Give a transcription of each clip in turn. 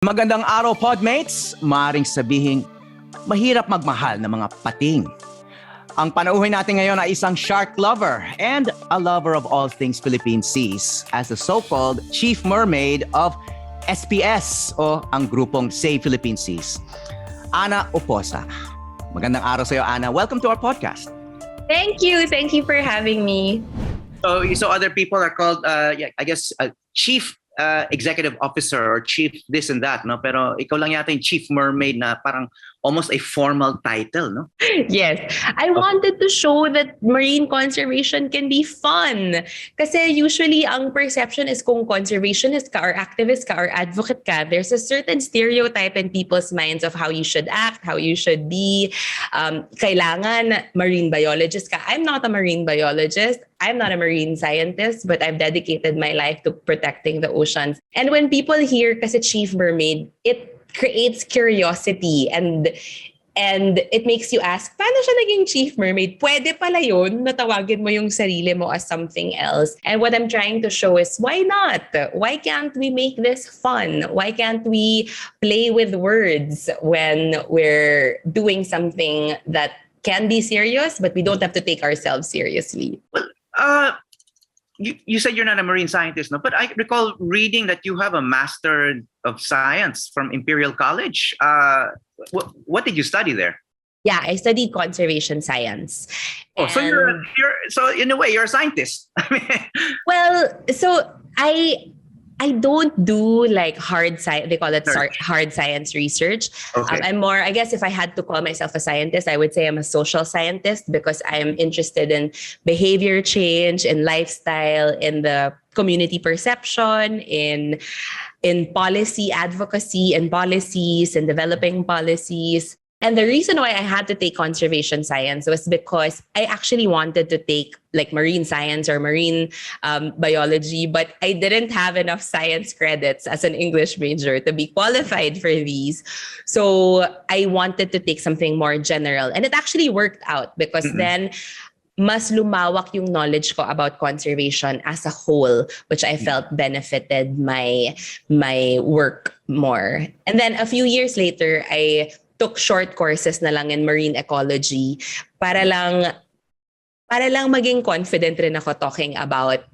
Magandang araw, Podmates! Maaring sabihing mahirap magmahal ng mga pating. Ang panauhin natin ngayon ay isang shark lover and a lover of all things Philippine Seas as the so-called chief mermaid of SPS o ang grupong Save Philippine Seas. Anna Oposa. Magandang araw sa iyo, Anna. Welcome to our podcast. Thank you. Thank you for having me. So other people are called, chief executive officer or chief this and that, no? Pero ikaw lang yata yung chief mermaid na parang almost a formal title, no? Yes. I wanted to show that marine conservation can be fun. Kasi usually ang perception is kung conservationist ka or activist ka or advocate ka, there's a certain stereotype in people's minds of how you should act, how you should be. Kailangan marine biologist ka. I'm not a marine biologist. I'm not a marine scientist, but I've dedicated my life to protecting the oceans. And when people hear kasi chief mermaid, it creates curiosity and it makes you ask, paano siya naging chief mermaid? Pwede pala yun, natawagin mo yung sarili mo as something else. And what I'm trying to show is, why not? Why can't we make this fun? Why can't we play with words when we're doing something that can be serious, but we don't have to take ourselves seriously? You said you're not a marine scientist, no? But I recall reading that you have a Master of Science from Imperial College. What did you study there? Yeah, I studied conservation science. Oh, so so in a way you're a scientist. Well, so I don't do like hard science. They call it hard science research. Okay. I'm more, I guess if I had to call myself a scientist, I would say I'm a social scientist because I'm interested in behavior change, in lifestyle, in the community perception, in policy advocacy and policies and developing policies. And the reason why I had to take conservation science was because I actually wanted to take like marine science or marine biology, but I didn't have enough science credits as an English major to be qualified for these. So I wanted to take something more general. And it actually worked out because then mas lumawak yung knowledge ko about conservation as a whole, which I felt benefited my work more. And then a few years later, I took short courses na lang in marine ecology para lang maging confident rin ako talking about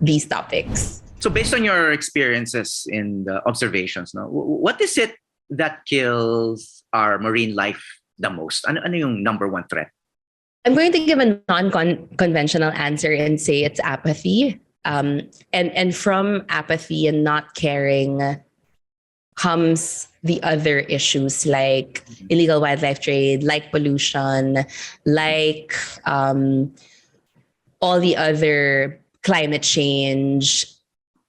these topics. So based on your experiences in the observations, no, what is it that kills our marine life the most? Ano yung number one threat? I'm going to give a non-conventional answer and say it's apathy. And from apathy and not caring comes the other issues like illegal wildlife trade, like pollution, like all the other climate change.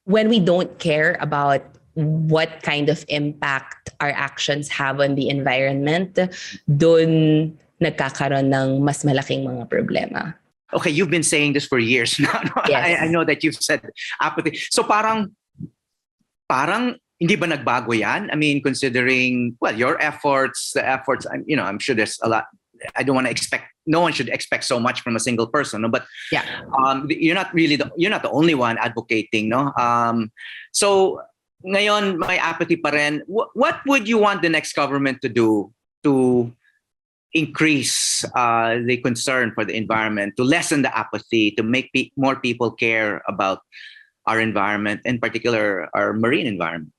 When we don't care about what kind of impact our actions have on the environment, dun nagkakaroon ng mas malaking mga problema. Okay, you've been saying this for years now. Yes. I know that you've said apathy. So parang hindi ba nagbago yan? I mean, considering, well, your efforts, the efforts, I'm sure there's a lot. I don't want to expect, no one should expect so much from a single person, no? But yeah, you're not the only one advocating, no? So ngayon, may apathy pa rin. What would you want the next government to do to increase the concern for the environment, to lessen the apathy, to make more people care about our environment, in particular our marine environment?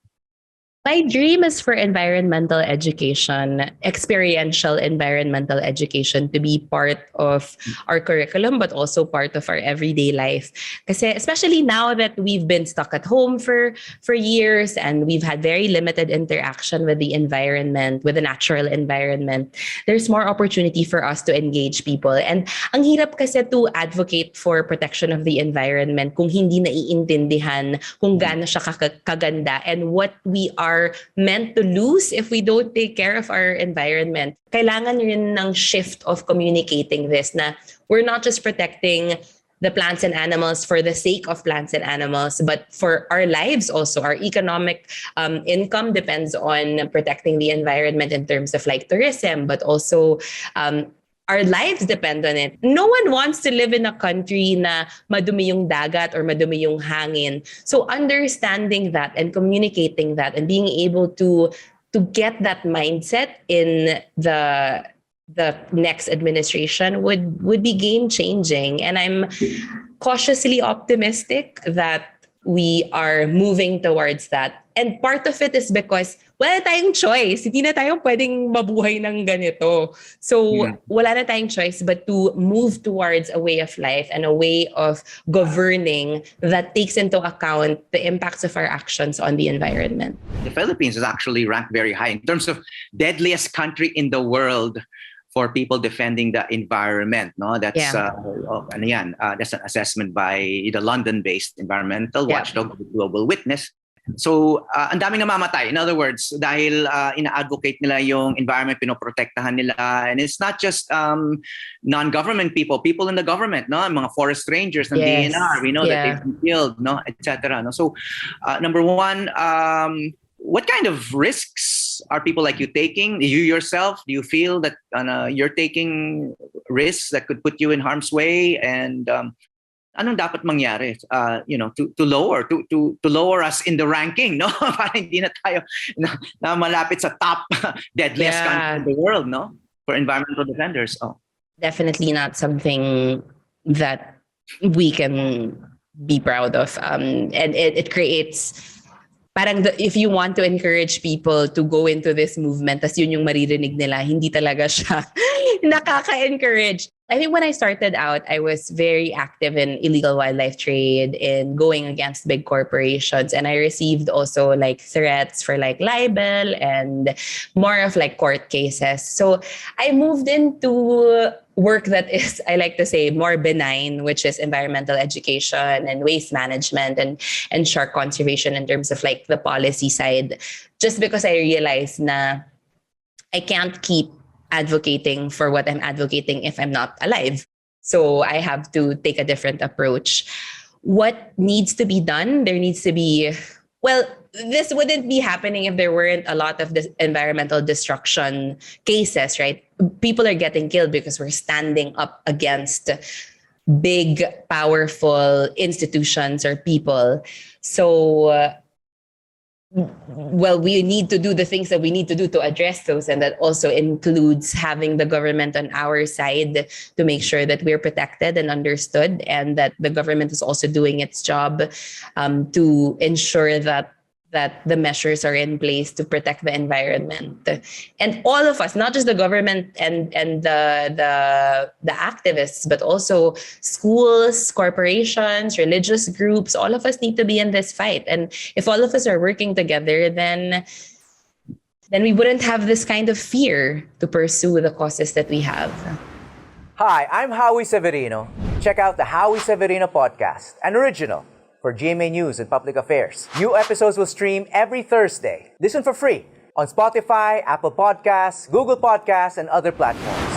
my dream is for environmental education, experiential environmental education to be part of our curriculum, but also part of our everyday life. Kasi especially now that we've been stuck at home for years and we've had very limited interaction with the environment, with the natural environment, there's more opportunity for us to engage people. And ang hirap kasi to advocate for protection of the environment kung hindi naiintindihan kung gaano siya kaganda and what we are meant to lose if we don't take care of our environment. Kailangan rin ng shift of communicating this na we're not just protecting the plants and animals for the sake of plants and animals, but for our lives also. Our economic income depends on protecting the environment in terms of like tourism, but also our lives depend on it. No one wants to live in a country na madumi yung dagat or madumi yung hangin. So understanding that and communicating that and being able to get that mindset in the next administration would be game changing. And I'm cautiously optimistic that we are moving towards that. And part of it is because wala tayong choice. Hindi na tayo pwedeng mabuhay ng ganito. So wala na tayong choice but to move towards a way of life and a way of governing that takes into account the impacts of our actions on the environment. The Philippines is actually ranked very high in terms of deadliest country in the world for people defending the environment. No, that's that's an assessment by the London-based environmental watchdog Global Witness. So, ang daming namamatay. In other words, dahil ina-advocate nila yung environment, pinoprotektahan nila. And it's not just non-government people in the government, no? Mga forest rangers ng DNR, we know that they've been killed, no? Etc. No? So, number one, what kind of risks are people like you taking? You yourself, do you feel that you're taking risks that could put you in harm's way? And anong dapat mangyari to lower us in the ranking, no? Para hindi na tayo na malapit sa top deadliest country in the world, no? For environmental defenders. Definitely not something that we can be proud of. And it creates parang if you want to encourage people to go into this movement, tas yun yung maririnig nila, hindi talaga siya nakaka-encourage. I think when I started out, I was very active in illegal wildlife trade, in going against big corporations. And I received also like threats for like libel and more of like court cases. So I moved into work that is, I like to say, more benign, which is environmental education and waste management and shark conservation in terms of like the policy side. Just because I realized na I can't keep advocating for what I'm advocating if I'm not alive. So I have to take a different approach. What needs to be done? There needs to be, this wouldn't be happening if there weren't a lot of this environmental destruction cases, right? People are getting killed because we're standing up against big, powerful institutions or people. So, we need to do the things that we need to do to address those. And that also includes having the government on our side to make sure that we're protected and understood, and that the government is also doing its job to ensure that the measures are in place to protect the environment. And all of us, not just the government and the activists, but also schools, corporations, religious groups, all of us need to be in this fight. And if all of us are working together, then we wouldn't have this kind of fear to pursue the causes that we have. Hi, I'm Howie Severino. Check out the Howie Severino Podcast, an original for GMA News and Public Affairs. New episodes will stream every Thursday. Listen for free on Spotify, Apple Podcasts, Google Podcasts, and other platforms.